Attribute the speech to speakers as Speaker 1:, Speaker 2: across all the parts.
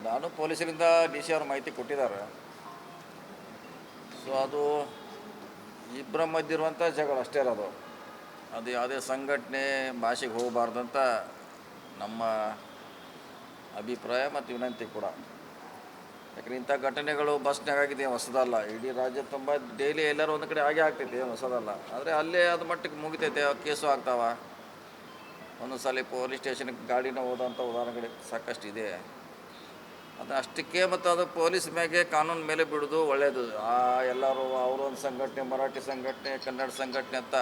Speaker 1: ನಾನು ಪೊಲೀಸರಿಂದ D C ಅವ್ರ ಮಾಹಿತಿ ಕೊಟ್ಟಿದ್ದಾರೆ. ಸೊ ಅದು ಇಬ್ಬರ ಮಧ್ಯೆ ಇರುವಂಥ ಜಗಳ ಅಷ್ಟೇ ಇರೋದು. ಅದು ಯಾವುದೇ ಸಂಘಟನೆ ಭಾಷೆಗೆ ಹೋಗಬಾರ್ದಂತ ನಮ್ಮ ಅಭಿಪ್ರಾಯ ಮತ್ತು ವಿನಂತಿ ಕೂಡ. ಯಾಕಂದರೆ ಇಂಥ ಘಟನೆಗಳು ಬಸ್ನಾಗ ಆಗಿದೆ ಹೊಸದಲ್ಲ, ಇಡೀ ರಾಜ್ಯ ತುಂಬ ಡೈಲಿ ಎಲ್ಲರೂ ಒಂದು ಕಡೆ ಆಗೇ ಆಗ್ತೈತೆ, ಹೊಸದಲ್ಲ. ಆದರೆ ಅಲ್ಲೇ ಅದು ಮಟ್ಟಿಗೆ ಮುಗಿತೈತೆ, ಕೇಸು ಆಗ್ತಾವ. ಒಂದೊಂದು ಸಲ ಪೊಲೀಸ್ ಸ್ಟೇಷನ್ಗೆ ಗಾಡಿನ ಹೋದಂಥ ಉದಾಹರಣೆಗಳು ಸಾಕಷ್ಟು ಇದೆ. ಅದು ಅಷ್ಟಕ್ಕೆ ಮತ್ತು ಅದು ಪೊಲೀಸ್ ಮ್ಯಾಗೆ ಕಾನೂನು ಮೇಲೆ ಬಿಡೋದು ಒಳ್ಳೆಯದು. ಎಲ್ಲರೂ ಅವರೊಂದು ಸಂಘಟನೆ, ಮರಾಠಿ ಸಂಘಟನೆ, ಕನ್ನಡ ಸಂಘಟನೆ ಅಂತ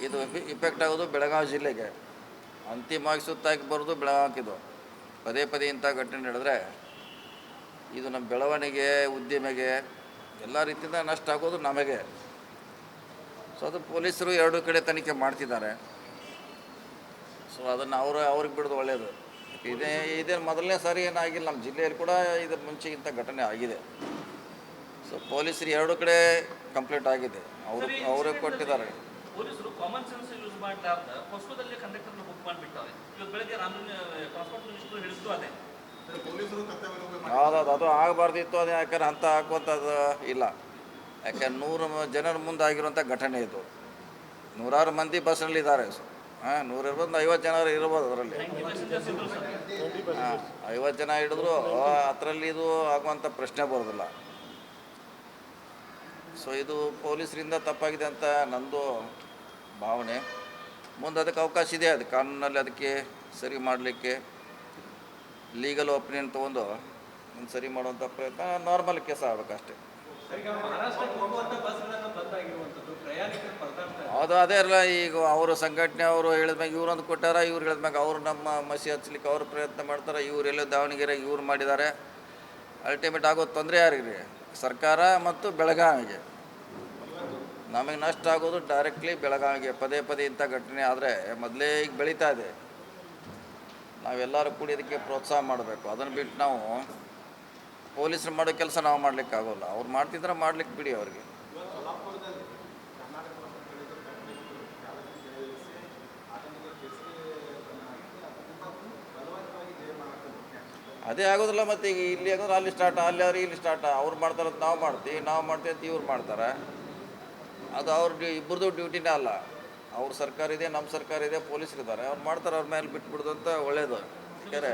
Speaker 1: ಇದು ಇಫೆಕ್ಟ್ ಆಗೋದು ಬೆಳಗಾವಿ ಜಿಲ್ಲೆಗೆ. ಅಂತಿಮವಾಗಿ ಸುತ್ತಾಗಿ ಬರೋದು ಬೆಳಗಾವಿದು. ಪದೇ ಪದೇ ಇಂಥ ಘಟನೆ ನಡೆದ್ರೆ ಇದು ನಮ್ಮ ಬೆಳವಣಿಗೆ, ಉದ್ಯಮೆಗೆ ಎಲ್ಲ ರೀತಿಯಿಂದ ನಷ್ಟ ಆಗೋದು ನಮಗೆ. ಸೊ ಅದು ಪೊಲೀಸರು ಎರಡೂ ಕಡೆ ತನಿಖೆ ಮಾಡ್ತಿದ್ದಾರೆ. ಸೊ ಅದನ್ನು ಅವ್ರಿಗೆ ಬಿಡೋದು ಒಳ್ಳೆಯದು. ಇದೇ ಮೊದಲನೇ ಸಾರಿ ಏನಾಗಿಲ್ಲ, ನಮ್ಮ ಜಿಲ್ಲೆಯಲ್ಲಿ ಕೂಡ ಇದ್ರ ಮುಂಚೆ ಇಂಥ ಘಟನೆ ಆಗಿದೆ. ಸೊ ಪೊಲೀಸರು ಎರಡೂ ಕಡೆ ಕಂಪ್ಲೇಂಟ್ ಆಗಿದೆ, ಅವರೇ ಕೊಟ್ಟಿದ್ದಾರೆ.
Speaker 2: ಪೊಲೀಸರು ಕಾಮನ್ ಸೆನ್ಸ್ ಯೂಸ್ ಮಾಡಲಾರ್ದ ಹೊಸದಲ್ಲಿ ಕಂಡಕ್ಟರ್ನ ಬುಕ್ ಮಾಡಿಬಿಟ್ಟವೆ. ಇವತ್ತು ಬೆಳಗ್ಗೆ ಟ್ರಾನ್ಸ್ಪೋರ್ಟ್ ಮಿನಿಸ್ಟರ್ ಹೇಳಿದ್ರು ಅದೇ
Speaker 1: ಹೌದೌದು, ಅದು ಆಗಬಾರ್ದಿತ್ತು. ಅದು ಯಾಕಂದ್ರೆ ಅಂತ ಹಾಕುವಂಥದ್ದು ಇಲ್ಲ. ಯಾಕೆ 100 ಜನರ ಮುಂದೆ ಆಗಿರುವಂಥ ಘಟನೆ ಇದು. ನೂರಾರು ಮಂದಿ ಬಸ್ನಲ್ಲಿದ್ದಾರೆ. 100 ಇರ್ಬೋದು, 50 ಜನ ಇರ್ಬೋದು ಅದರಲ್ಲಿ. 50 ಜನ ಹಿಡಿದ್ರು ಅದರಲ್ಲಿ ಇದು ಆಗುವಂಥ ಪ್ರಶ್ನೆ ಬರೋದಿಲ್ಲ. ಸೊ ಇದು ಪೊಲೀಸರಿಂದ ತಪ್ಪಾಗಿದೆ ಅಂತ ನಂದು ಭಾವನೆ. ಮುಂದೆ ಅದಕ್ಕೆ ಅವಕಾಶ ಇದೆ, ಅದು ಕಾನೂನಲ್ಲಿ ಅದಕ್ಕೆ ಸರಿ ಮಾಡಲಿಕ್ಕೆ ಲೀಗಲ್ ಒಪಿನಿಯನ್ ತೊಗೊಂಡು ಒಂದು ಸರಿ ಮಾಡುವಂಥ ಪ್ರಯತ್ನ ನಾರ್ಮಲ್ ಕೇಸ್ ಆಗಬೇಕಷ್ಟೇ. ಹೌದು, ಅದೇ ಅಲ್ಲ. ಈಗ ಅವರು ಸಂಘಟನೆ ಅವರು ಹೇಳಿದ್ಮ್ಯಾಗ ಇವ್ರೊಂದು ಕೊಟ್ಟಾರ, ಇವ್ರು ಹೇಳಿದ್ಮ್ಯಾಗ ಅವರು ನಮ್ಮ ಮಸಿ ಹಚ್ಚಲಿಕ್ಕೆ ಅವರು ಪ್ರಯತ್ನ ಮಾಡ್ತಾರೆ. ಇವರೆಲ್ಲೋ ದಾವಣಗೆರೆ ಇವ್ರು ಮಾಡಿದ್ದಾರೆ. ಅಲ್ಟಿಮೇಟ್ ಆಗೋದು ತೊಂದರೆ ಯಾರಿಗೆ? ಸರ್ಕಾರ ಮತ್ತು ಬೆಳಗಾವಿಗೆ. ನಮಗೆ ನಷ್ಟ ಆಗೋದು ಡೈರೆಕ್ಟ್ಲಿ ಬೆಳಗಾವಿಗೆ. ಪದೇ ಪದೇ ಇಂಥ ಘಟನೆ ಆದರೆ ಮೊದಲೇ ಈಗ ಬೆಳೀತಾ ಇದೆ. ನಾವೆಲ್ಲರೂ ಕೂಡಿ ಇದಕ್ಕೆ ಪ್ರೋತ್ಸಾಹ ಮಾಡಬೇಕು. ಅದನ್ನು ಬಿಟ್ಟು ನಾವು ಪೊಲೀಸರು ಮಾಡೋ ಕೆಲಸ ನಾವು ಮಾಡ್ಲಿಕ್ಕೆ ಆಗೋಲ್ಲ. ಅವ್ರು ಮಾಡ್ತಿದ್ರೆ ಮಾಡ್ಲಿಕ್ಕೆ ಬಿಡಿ ಅವ್ರಿಗೆ. ಅದೇ ಆಗೋದಿಲ್ಲ. ಮತ್ತು ಈಗ ಇಲ್ಲಿ ಆಗೋದ್ರೆ ಅಲ್ಲಿ ಸ್ಟಾರ್ಟ್, ಅಲ್ಲಿ ಅವ್ರಿಗೆ ಇಲ್ಲಿ ಸ್ಟಾರ್ಟ್. ಅವ್ರು ಮಾಡ್ತಾರೆ ಅಂತ ನಾವು ಮಾಡ್ತೀವಿ ಅಂತ ಇವ್ರು ಮಾಡ್ತಾರೆ. ಅದು ಇಬ್ಬರದು ಡ್ಯೂಟಿನೇ ಅಲ್ಲ. ಅವ್ರ ಸರ್ಕಾರ ಇದೆ, ನಮ್ಮ ಸರ್ಕಾರ ಇದೆ, ಪೊಲೀಸರು ಇದ್ದಾರೆ, ಅವ್ರು ಮಾಡ್ತಾರೆ. ಅವ್ರ ಮೇಲೆ ಬಿಟ್ಬಿಡೋದು ಅಂತ ಒಳ್ಳೇದು. ಯಾಕಂದರೆ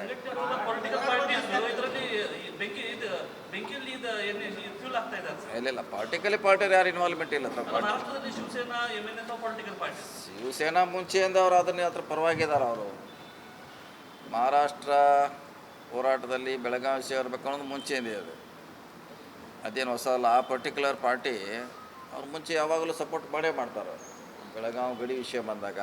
Speaker 1: ಇಲ್ಲ ಪಾರ್ಟಿಕಲಿ ಪಾರ್ಟಿ ಯಾರು ಇನ್ವಾಲ್ವ್ಮೆಂಟ್ ಇಲ್ಲ. ಶಿವಸೇನಾ ಮುಂಚೆಯಿಂದ ಅವರು ಅದ್ರ ಪರವಾಗಿದ್ದಾರೆ. ಅವರು ಮಹಾರಾಷ್ಟ್ರ ಹೋರಾಟದಲ್ಲಿ ಬೆಳಗಾವಿ ಸೇರಬೇಕು ಅನ್ನೋದು ಮುಂಚೆಯಿಂದ ಇದೆ. ಅದೇನು ಹೊಸ ಅಲ್ಲ. ಆ ಪರ್ಟಿಕ್ಯುಲರ್ ಪಾರ್ಟಿ ಅವ್ರು ಮುಂಚೆ ಯಾವಾಗಲೂ ಸಪೋರ್ಟ್ ಮಾಡೇ ಮಾಡ್ತಾರೆ. ಬೆಳಗಾವಿ ಗಡಿ ವಿಷಯ ಬಂದಾಗ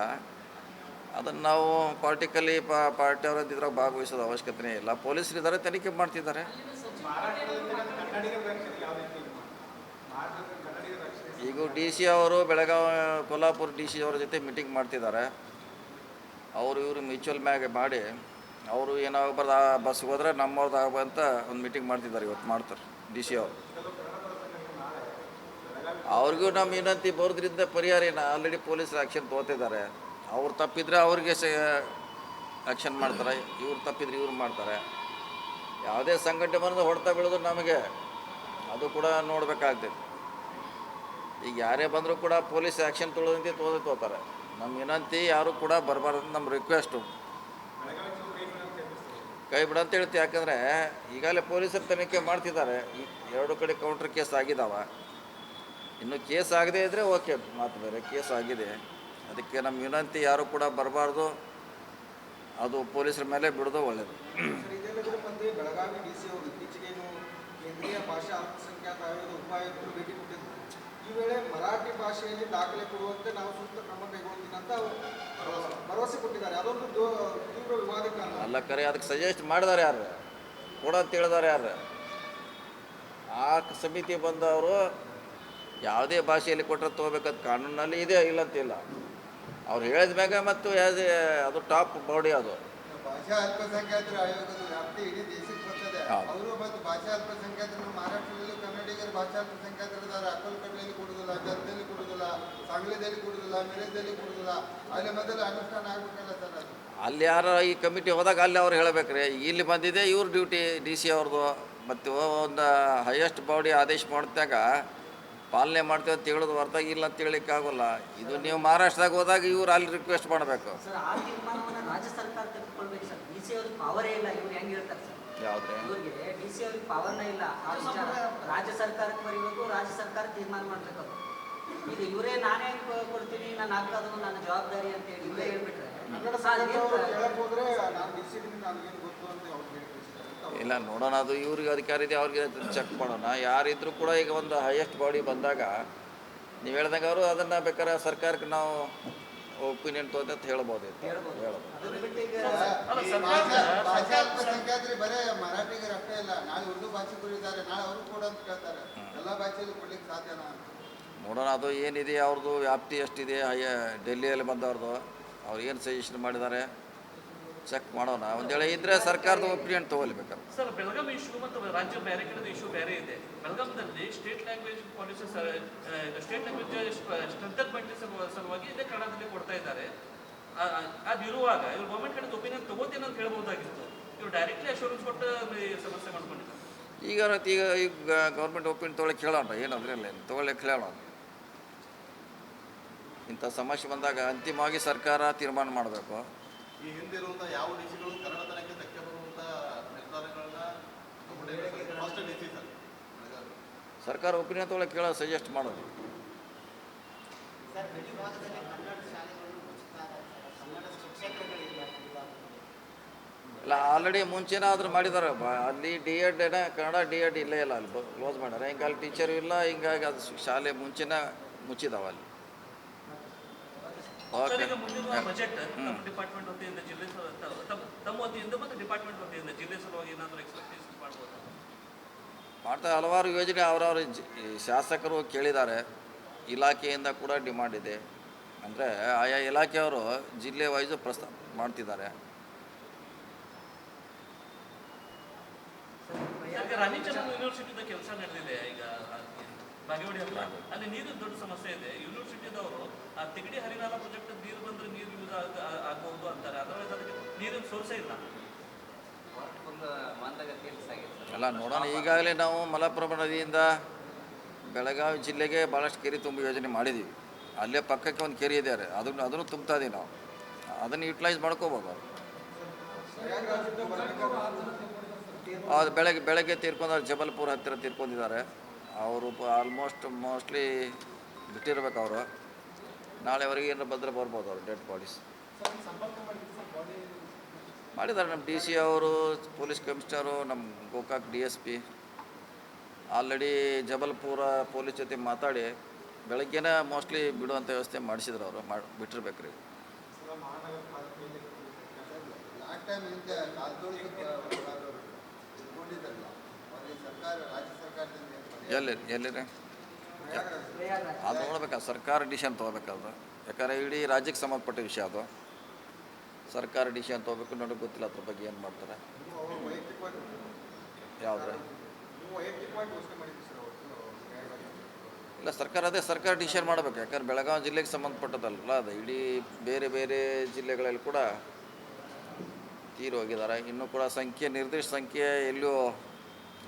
Speaker 1: ಅದನ್ನು ನಾವು ಪಾರ್ಟಿಕಲಿ ಪಾರ್ಟಿ ಅವರದ್ದು ಇದ್ರಾಗ ಭಾಗವಹಿಸೋದು ಅವಶ್ಯಕತೆ ಇಲ್ಲ. ಪೊಲೀಸರಿದ್ದಾರೆ, ತನಿಖೆ ಮಾಡ್ತಿದ್ದಾರೆ. ಈಗ ಡಿ ಸಿ ಅವರು ಬೆಳಗಾವಿ ಕೊಲ್ಹಾಪುರ ಡಿ ಸಿ ಅವರ ಜೊತೆ ಮೀಟಿಂಗ್ ಮಾಡ್ತಿದ್ದಾರೆ. ಇವರು ಮ್ಯೂಚುವಲ್ ಮ್ಯಾಗೆ ಮಾಡಿ ಅವರು ಏನಾಗಬಾರ್ದು, ಆ ಬಸ್ಗೆ ಹೋದ್ರೆ ನಮ್ಮವ್ರದ್ದು ಆಗಬಂತ ಒಂದು ಮೀಟಿಂಗ್ ಮಾಡ್ತಿದ್ದಾರೆ. ಇವತ್ತು ಮಾಡ್ತಾರೆ ಡಿ ಸಿ ಅವರು. ಅವ್ರಿಗೂ ನಮ್ಮ ವಿನಂತಿ ಬರೋದ್ರಿಂದ ಪರಿಹಾರ ಏನು? ಆಲ್ರೆಡಿ ಪೊಲೀಸರು ಆ್ಯಕ್ಷನ್ ತೊಗೋತಿದ್ದಾರೆ. ಅವ್ರು ತಪ್ಪಿದ್ರೆ ಅವ್ರಿಗೆ ಆ್ಯಕ್ಷನ್ ಮಾಡ್ತಾರೆ, ಇವ್ರು ತಪ್ಪಿದ್ರೆ ಇವ್ರು ಮಾಡ್ತಾರೆ. ಯಾವುದೇ ಸಂಘಟನೆ ಬಂದು ಹೊಡೆತ ಬೀಳೋದು ನಮಗೆ ಅದು ಕೂಡ ನೋಡಬೇಕಾಗ್ತೈತಿ. ಈಗ ಯಾರೇ ಬಂದರೂ ಕೂಡ ಪೊಲೀಸ್ ಆ್ಯಕ್ಷನ್ ತೊಗೊಳ್ಳೋದಂತೆ ತೋತಾರೆ. ನಮ್ಮ ವಿನಂತಿ ಯಾರೂ ಕೂಡ ಬರಬಾರ್ದು, ನಮ್ಮ ರಿಕ್ವೆಸ್ಟು. ಕೈ ಬಿಡ ಅಂತ ಹೇಳ್ತೀವಿ. ಯಾಕಂದರೆ ಈಗಾಗಲೇ ಪೊಲೀಸರು ತನಿಖೆ ಮಾಡ್ತಿದ್ದಾರೆ. ಈ ಎರಡು ಕಡೆ ಕೌಂಟ್ರ್ ಕೇಸ್ ಆಗಿದ್ದಾವೆ. ಇನ್ನು ಕೇಸ್ ಆಗದೇ ಇದ್ದರೆ ಓಕೆ, ಮಾತು ಬೇರೆ. ಕೇಸ್ ಆಗಿದೆ. ಅದಕ್ಕೆ ನಮ್ಮ ವಿನಂತಿ ಯಾರು ಕೂಡ ಬರಬಾರ್ದು, ಅದು ಪೊಲೀಸರ ಮೇಲೆ ಬಿಡೋದು ಒಳ್ಳೆಯದು.
Speaker 3: ಬೆಳಗಾವಿ ಡಿ ಸಿ ಅವರು ಇತ್ತೀಚೆಗೇನು ಕೇಂದ್ರೀಯ ಭಾಷಾ ಅಲ್ಪಸಂಖ್ಯಾತ ಆಯೋಗದ ಉಪಾಯುಕ್ತರು ಭೇಟಿ ಕೊಟ್ಟಿದ್ದರು. ಈ ವೇಳೆ ಮರಾಠಿ ಭಾಷೆಯಲ್ಲಿ ದಾಖಲೆ ಕೊಡುವಂತೆ ನಾವು ಸೂಕ್ತ ಕ್ರಮ ಕೈಗೊಳ್ತೀನಿ ಅಂತ ಭರವಸೆ ಕೊಟ್ಟಿದ್ದಾರೆ. ಅದೊಂದು ತೀವ್ರ ವಿವಾದಕ್ಕೆ
Speaker 1: ಅಲ್ಲ. ಕರೆ ಅದಕ್ಕೆ ಸಜೆಸ್ಟ್ ಮಾಡಿದಾರೆ ಯಾರು? ಕೊಡಂತ ಹೇಳಿದಾರೆ ಯಾರು? ಆ ಸಮಿತಿ ಬಂದವರು ಯಾವುದೇ ಭಾಷೆಯಲ್ಲಿ ಕೊಟ್ಟರೆ ತೊಗೋಬೇಕಂತ ಕಾನೂನಲ್ಲಿ ಇದೆ, ಇಲ್ಲಂತಿಲ್ಲ. ಅವ್ರು ಹೇಳಿದ ಮ್ಯಾಗ ಮತ್ತು ಅದು ಟಾಪ್ ಬಾಡಿ. ಅದು
Speaker 3: ಭಾಷಾ ಅಲ್ಪಸಂಖ್ಯಾತರ ಆಯೋಗದ ವ್ಯಾಪ್ತಿ ಇಡೀ ದೇಶಕ್ಕೆ ಬರ್ತದೆ. ಅವರು ಮತ್ತು ಭಾಷಾ ಅಲ್ಪಸಂಖ್ಯಾತರು ಮಹಾರಾಷ್ಟ್ರದಲ್ಲೂ ಕನ್ನಡಿಗರು ಭಾಷಾ ಅಲ್ಪಸಂಖ್ಯಾತರಿದ್ದಾರೆ. ಅಕ್ಕಲಕೋಟೆಯಲ್ಲಿ ಕೊಡುವುದಿಲ್ಲ, ಜರ್ದಲ್ಲಿ ಕೊಡುವುದಿಲ್ಲ, ಸಾಂಗ್ಲಿದಲ್ಲಿ ಕೊಡುವುದಿಲ್ಲ, ಮಿರಜದಲ್ಲಿ ಕೊಡುವುದಿಲ್ಲ. ಅಲ್ಲಿ ಮೊದಲು ಅನುಷ್ಠಾನ ಆಗಬೇಕಲ್ಲ ಸರ್. ಅದು
Speaker 1: ಅಲ್ಲಿ ಯಾರು ಈ ಕಮಿಟಿ ಹೋದಾಗ ಅಲ್ಲಿ ಅವ್ರು ಹೇಳಬೇಕ್ರಿ. ಇಲ್ಲಿ ಬಂದಿದೆ ಇವ್ರ ಡ್ಯೂಟಿ ಡಿ ಸಿ ಅವ್ರದ್ದು. ಮತ್ತು ಒಂದು ಹೈಯೆಸ್ಟ್ ಬಾಡಿ ಆದೇಶ ಮಾಡಿದಾಗ ಪಾಲನೆ ಮಾಡ್ತೇವೆ ಅಂತ ಹೇಳೋದು ಹೊರತಾಗಿ ಇಲ್ಲ ಅಂತ ಹೇಳಲಿಕ್ಕೆ ಆಗೋಲ್ಲ. ಇದು ನೀವು ಮಹಾರಾಷ್ಟ್ರದಾಗ ಹೋದಾಗ ಇವ್ರು ಅಲ್ಲಿ ರಿಕ್ವೆಸ್ಟ್ ಮಾಡಬೇಕು.
Speaker 4: ಸರ್ ಆ ತೀರ್ಮಾನವನ್ನು ರಾಜ್ಯ ಸರ್ಕಾರ ತೆಗೆದುಕೊಳ್ಬೇಕು ಸರ್. ಡಿ ಸಿ ಅವ್ರಿಗೆ ಪವರೇ ಇಲ್ಲ, ಇವ್ರು ಹೆಂಗೆ ಹೇಳ್ತಾರೆ ಸರ್?
Speaker 1: ಯಾವುದೇ
Speaker 4: ಇವ್ರಿಗೆ ಡಿ ಸಿ ಅವ್ರಿಗೆ ಪವರ್ನೇ ಇಲ್ಲ. ಆ ವಿಚಾರ ರಾಜ್ಯ ಸರ್ಕಾರಕ್ಕೆ ಬರೀಬೇಕು, ರಾಜ್ಯ ಸರ್ಕಾರ ತೀರ್ಮಾನ ಮಾಡ್ಬೇಕು. ಅದು ಈಗ ಇವರೇ ನಾನೇ ಕೊಡ್ತೀನಿ, ನಾನು ಹಾಕೋದು ನನ್ನ ಜವಾಬ್ದಾರಿ ಅಂತ ಹೇಳಿ ಇವರೇ ಹೇಳ್ಬಿಟ್ರೆ
Speaker 3: ಕನ್ನಡ ಸಂಘಟನೆಯವರು ಕೇಳಕ್ ಹೋದ್ರೆ ನಾನು ಡಿಸಿಡಿನಿ ನನಗೇನು ಗೊತ್ತು ಅಂತ ಅವ್ರು ಹೇಳಿ ಕಳಿಸಿದ್ದಾರೆ ಅಂತ ಅವ್ರು.
Speaker 1: ಇಲ್ಲ ನೋಡೋಣ, ಅದು ಇವ್ರಿಗೆ ಅಧಿಕಾರ ಇದೆ ಅವ್ರಿಗೆ ಚೆಕ್ ಮಾಡೋಣ. ಯಾರಿದ್ರು ಕೂಡ ಈಗ ಒಂದು ಹೈಯೆಸ್ಟ್ ಬಾಡಿ ಬಂದಾಗ ನೀವು ಹೇಳ್ದಂಗೆ ಅವರು ಅದನ್ನು ಬೇಕಾದ್ರೆ ಸರ್ಕಾರಕ್ಕೆ ನಾವು ಒಪಿನಿಯನ್ ತೊಗೊಂಡು ಅಂತ ಹೇಳ್ಬೋದು.
Speaker 4: ಹೇಳ್ಬೋದು. ಅದನ್ನ ಬಿಟ್ಟು ಈಗ
Speaker 2: ಅಲ್ಲ,
Speaker 5: ಈ
Speaker 2: ಸರ್ಕಾರ
Speaker 5: ಭಾಷಾ ಅಲ್ಪಸಂಖ್ಯಾತರು ಬರೇ ಮರಾಠಿಗರು ಅಷ್ಟೇ ಇಲ್ಲ, ನಾಳೆ ಉರ್ದು ಭಾಷಿಕರು ಇದ್ದಾರೆ, ನಾಳೆ ಅವರು ಕೂಡ ಅಂತ ಕೇಳ್ತಾರೆ. ಎಲ್ಲ ಭಾಷೆಯಲ್ಲೂ ಕೊಡ್ಲಿಕ್ಕೆ ಸಾಧ್ಯನಾ ಅಂತ.
Speaker 1: ನೋಡೋಣ ಅದು ಏನಿದೆ ಅವ್ರದ್ದು ವ್ಯಾಪ್ತಿ ಎಷ್ಟಿದೆ. ಡೆಲ್ಲಿಯಲ್ಲಿ ಬಂದವ್ರದ್ದು ಅವ್ರು ಏನು ಸಜೆಷನ್ ಮಾಡಿದ್ದಾರೆ ಚೆಕ್ ಮಾಡೋಣ. ಒಂದು ವೇಳೆ ಇದ್ದರೆ ಸರ್ಕಾರದ ಒಪಿನಿಯನ್ ತೊಗೊಳ್ಬೇಕಾದ್ರೆ.
Speaker 2: ಸರ್, ಬೆಳಗಾಂ ಇಶ್ಯೂ ಮತ್ತು ರಾಜ್ಯ ಬೇರೆ ಕಡೆದ ಇಶ್ಯೂ ಬೇರೆ ಇದೆ. ಬೆಳಗಾಂದಲ್ಲಿ state language policy state language strengthenment ಸಲುವಾಗಿ ಇದೇ ಕನ್ನಡದಲ್ಲಿ ಕೊಡ್ತಾ ಇದ್ದಾರೆ. ಅದು ಇರುವಾಗ ಇವ್ರು ಗೌರ್ಮೆಂಟ್ ಕಡೆ ಒಪಿನಿಯನ್ ತಗೋತೀನಿ ಅಂತ ಹೇಳ್ಬೋದಾಗಿತ್ತು. ಇವ್ರು ಡೈರೆಕ್ಟ್ಲಿ ಅಶ್ಯೂರೆನ್ಸ್ ಕೊಟ್ಟು ಸಮಸ್ಯೆ ಮಾಡ್ಕೊಂಡಿದ್ದಾರೆ.
Speaker 1: ಈಗ ಗೌರ್ಮೆಂಟ್ ಒಪಿನಿಯನ್ ತೊಗೊಳಕ್ಕೆ ಹೇಳೋಣ, ಏನಂದ್ರೆ ಇಲ್ಲ ತೊಗೊಳಕ್ಕೆ ಹೇಳೋಣ. ಇಂಥ ಸಮಸ್ಯೆ ಬಂದಾಗ ಅಂತಿಮವಾಗಿ ಸರ್ಕಾರ ತೀರ್ಮಾನ ಮಾಡಬೇಕು.
Speaker 6: ಈ ಹಿಂದಿರುವಂಥ ಯಾವ ಡಿಸಿಗಳು ಕನ್ನಡತನಕ್ಕೆ ಧಕ್ಕೆ ಬರುವಂಥ ನಿರ್ಧಾರಗಳನ್ನ ತಗೊಂಡಿದ್ದಾರೆ. ಫಸ್ಟ್ ಡಿಸಿ ಸರ್
Speaker 1: ಸರ್ಕಾರ ಒಪಿನಿಯನ್ ತೊಗೊಳಕ್ಕೆ ಹೇಳೋ ಸಜೆಸ್ಟ್ ಮಾಡೋದು.
Speaker 4: ಸರ್, ಗಡಿ ಭಾಗದಲ್ಲಿ ಕನ್ನಡ ಶಾಲೆಗಳು ಉಚಿತ ಕನ್ನಡ ಶಿಕ್ಷಕರುಗಳಿಲ್ಲ
Speaker 1: ಇಲ್ಲ, ಆಲ್ರೆಡಿ ಮುಂಚೆನೇ ಆದರೂ ಮಾಡಿದ್ದಾರೆ. ಅಲ್ಲಿ D Ed Kannada D Ed ಇಲ್ಲೇ ಇಲ್ಲ, ಅಲ್ಲಿ ಕ್ಲೋಸ್ ಮಾಡ್ಯಾರ. ಹಿಂಗೆ ಅಲ್ಲಿ ಟೀಚರು ಇಲ್ಲ, ಹಿಂಗಾಗಿ ಅದು ಶಾಲೆ ಮುಂಚೆನೇ ಮುಚ್ಚಿದಾವೆ ಅಲ್ಲಿ.
Speaker 2: ಸರ್,
Speaker 1: ಓಕೆ,
Speaker 2: ಈಗ ಮುಂದಿನ ಬಜೆಟ್ ನಮ್ಮ ಡಿಪಾರ್ಟ್ಮೆಂಟ್ ವತಿಯಿಂದ ಜಿಲ್ಲೆ ತಮ್ಮ ವತಿಯಿಂದ ಮತ್ತು ಡಿಪಾರ್ಟ್ಮೆಂಟ್ ವತಿಯಿಂದ ಜಿಲ್ಲೆ ಸಲುವಾಗಿ ಏನಾದರೂ ಎಕ್ಸ್ಪೆಕ್ಟೇಷನ್ ಮಾಡ್ಬೋದು?
Speaker 1: ಮಾಡ್ತಾ ಹಲವಾರು ಯೋಜನೆ ಅವರವರು ಶಾಸಕರು ಕೇಳಿದ್ದಾರೆ. ಇಲಾಖೆಯಿಂದ ಕೂಡ ಡಿಮಾಂಡ್ ಇದೆ. ಅಂದರೆ ಆಯಾ ಇಲಾಖೆಯವರು ಜಿಲ್ಲೆ ವೈಸು ಪ್ರಸ್ತಾಪ ಮಾಡ್ತಿದ್ದಾರೆ.
Speaker 2: ಯಾಕೆ ರಾಣಿ ಚೆನ್ನಮ್ಮ ಯೂನಿವರ್ಸಿಟಿದ ಕೆಲಸ ನಡೆದಿದೆ ಈಗ ಬಾಗೇವಾಡಿ ಹತ್ರ. ಅಲ್ಲಿ ನೀರಿನ ದೊಡ್ಡ ಸಮಸ್ಯೆ ಇದೆ. ಯೂನಿವರ್ಸಿಟಿದವರು ಆ ತಿಗಡಿ ಹರಿನಾಳ ಪ್ರಾಜೆಕ್ಟ್ ನೀರು ಬಂದರೆ ನೀರು ಯೂಸ್ ಆಗ್ಬೋದು ಅಂತಾರೆ. ಅದರೊಳಗೆ ಅದಕ್ಕೆ ನೀರಿನ ಸೋರ್ಸೇ ಇಲ್ಲ.
Speaker 1: ಎಲ್ಲ ನೋಡೋಣ. ಈಗಾಗಲೇ ನಾವು ಮಲಪ್ರಭಾ ನದಿಯಿಂದ ಬೆಳಗಾವಿ ಜಿಲ್ಲೆಗೆ ಭಾಳಷ್ಟು ಕೆರೆ ತುಂಬ ಯೋಜನೆ ಮಾಡಿದ್ದೀವಿ. ಅಲ್ಲೇ ಪಕ್ಕಕ್ಕೆ ಒಂದು ಕೆರೆ ಇದೆ, ಅದನ್ನು ತುಂಬ್ತಾ ಇದೀವಿ ನಾವು. ಅದನ್ನು ಯುಟಿಲೈಸ್ ಮಾಡ್ಕೋಬೋದು.
Speaker 3: ಪ್ರಯಾಗ್ರಾಜ್ನಿಂದ ಬರಬೇಕಾದ್ರೆ
Speaker 1: ಅದು ಬೆಳಗ್ಗೆ ತೀರ್ಕೊಂಡವ್ರು ಜಬಲ್ಪುರ ಹತ್ತಿರ ತೀರ್ಕೊಂಡಿದ್ದಾರೆ. ಅವರು ಮೋಸ್ಟ್ಲಿ ಬಿಟ್ಟಿರ್ಬೇಕು ಅವರು. ನಾಳೆವರೆಗೆ ಏನಾರು ಬಂದರೆ ಬರ್ಬೋದು ಅವರು ಡೆಡ್ ಬಾಡೀಸ್. ಮಾಡಿದ್ದಾರೆ ನಮ್ಮ ಡಿ ಸಿ ಅವರು, ಪೊಲೀಸ್ ಕಮಿಷನರು, ನಮ್ಮ Gokak DSP already Jabalpur police ಜೊತೆ ಮಾತಾಡಿ ಬೆಳಗ್ಗೆನೇ ಮೋಸ್ಟ್ಲಿ ಬಿಡುವಂಥ ವ್ಯವಸ್ಥೆ ಮಾಡಿಸಿದ್ರು. ಅವರು ಬಿಟ್ಟಿರ್ಬೇಕು ರೀ.
Speaker 5: ಲಾಸ್ಟ್ ಟೈಮ್ ಹಿಂದೆ ಕಾಲ್ತೋಳಿಗೆ ಇಟ್ಕೊಂಡಿದ್ದಲ್ಲ, ಅವ್ರಿಗೆ ಸರ್ಕಾರ ರಾಜ್ಯ ಸರ್ಕಾರದಿಂದ
Speaker 1: ಎಲ್ಲಿರಿ
Speaker 4: ಪ್ರಯಾಗ್ರಾಜ್
Speaker 1: ಅದು ನೋಡ್ಬೇಕಾದ್ರೆ ಸರ್ಕಾರ ಡಿಸಿಷನ್ ತೊಗೋಬೇಕಾದ್ರೆ. ಯಾಕಂದರೆ ಇಡೀ ರಾಜ್ಯಕ್ಕೆ ಸಂಬಂಧಪಟ್ಟ ವಿಷಯ ಅದು. ಸರ್ಕಾರ ಡಿಸಿಷನ್ ತೊಗೋಬೇಕು. ನನಗೆ ಗೊತ್ತಿಲ್ಲ ಅದ್ರ ಬಗ್ಗೆ ಏನು ಮಾಡ್ತಾರೆ.
Speaker 3: ನೀವು ಅವರು ವೈಯಕ್ತಿಕವಾಗಿ
Speaker 1: ಯಾವುದ್ರೆ
Speaker 3: ನೀವು ವೈಯಕ್ತಿಕವಾಗಿ ಘೋಷಣೆ ಮಾಡಿದ್ದೀವಿ ಸರ್ ಅವರು ಪ್ರಯಾಗ್ರಾಜ್.
Speaker 1: ಇಲ್ಲ, ಸರ್ಕಾರ ಡಿಸಿಷನ್ ಮಾಡಬೇಕು. ಯಾಕಂದ್ರೆ ಬೆಳಗಾವಿ ಜಿಲ್ಲೆಗೆ ಸಂಬಂಧಪಟ್ಟದಲ್ಲ ಅದು. ಇಡೀ ಬೇರೆ ಬೇರೆ ಜಿಲ್ಲೆಗಳಲ್ಲಿ ಕೂಡ ತೀರಿ ಹೋಗಿದ್ದಾರೆ. ಇನ್ನೂ ಕೂಡ ನಿರ್ದಿಷ್ಟ ಸಂಖ್ಯೆ ಎಲ್ಲೂ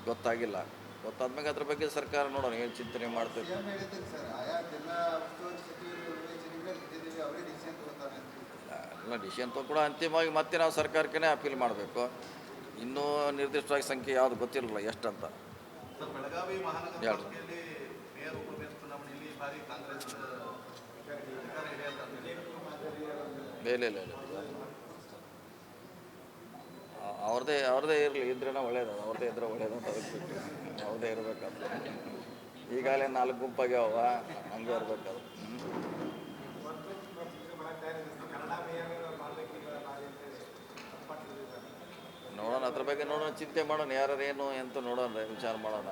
Speaker 1: ಗೊತ್ತಾಗಿಲ್ಲ. ಗೊತ್ತಾದ್ಮೇಲೆ ಅದ್ರ ಬಗ್ಗೆ ಸರ್ಕಾರ ನೋಡೋಣ ಏನು ಚಿಂತನೆ ಮಾಡ್ತೇವೆ.
Speaker 5: CM ಹೇಳಿದ್ದೀನಿ ಸರ್, ಆಯಾ ಜಿಲ್ಲಾ ಉಸ್ತುವಾರಿ ಸಚಿವರು ವಿವೇಚನೆಗಳು ಇದ್ದಿದ್ದೀವಿ, ಅವರೇ ಡಿಸಿಷನ್ ತಗೋತಾರೆ ಅಂತ.
Speaker 1: ಎಲ್ಲ ಡಿಸಿಷನ್ ಕೂಡ ಅಂತಿಮವಾಗಿ ಮತ್ತೆ ನಾವು ಸರ್ಕಾರಕ್ಕೇ ಅಪೀಲ್ ಮಾಡಬೇಕು. ಇನ್ನೂ ನಿರ್ದಿಷ್ಟವಾಗಿ ಸಂಖ್ಯೆ ಯಾವುದು ಗೊತ್ತಿರಲಿಲ್ಲ ಎಷ್ಟಂತ.
Speaker 6: ಸರ್, ಬೆಳಗಾವಿ ಮಹಾನಗರ
Speaker 1: ಯಾರು?
Speaker 6: ಪಾಲಿಕೆಯಲ್ಲಿ ಮೇಯರ್ ಉಪಮೇಯರ್ ಚುನಾವಣೆಯಲ್ಲಿ ಈ ಬಾರಿ ಕಾಂಗ್ರೆಸ್ ಅಧಿಕಾರ ಇದೆ ಅಂತ ಅಂದ್ಕೊಂಡಿದ್ದಾರೆ.
Speaker 1: ಇಲ್ಲ ಅವ್ರದ್ದೇ ಇರಲಿ, ಇದ್ರೇನೋ ಒಳ್ಳೇದು. ಅವ್ರದ್ದೇ ಇದ್ರೆ ಒಳ್ಳೇದು ಅಂತ ಅದಕ್ಕೆ ಬಿಟ್ಟು ಅವ್ರದ್ದೇ ಇರಬೇಕಂತ. ಈಗಾಗಲೇ 4 ಗುಂಪಾಗ್ಯಾವ, ಹಂಗೆ ಇರಬೇಕದು. ನೋಡೋಣ, ಅದ್ರ ಬಗ್ಗೆ ನೋಡೋಣ, ಚಿಂತೆ ಮಾಡೋಣ. ಯಾರು ಏನು ಎಂತ ನೋಡೋಣ, ವಿಚಾರ ಮಾಡೋಣ.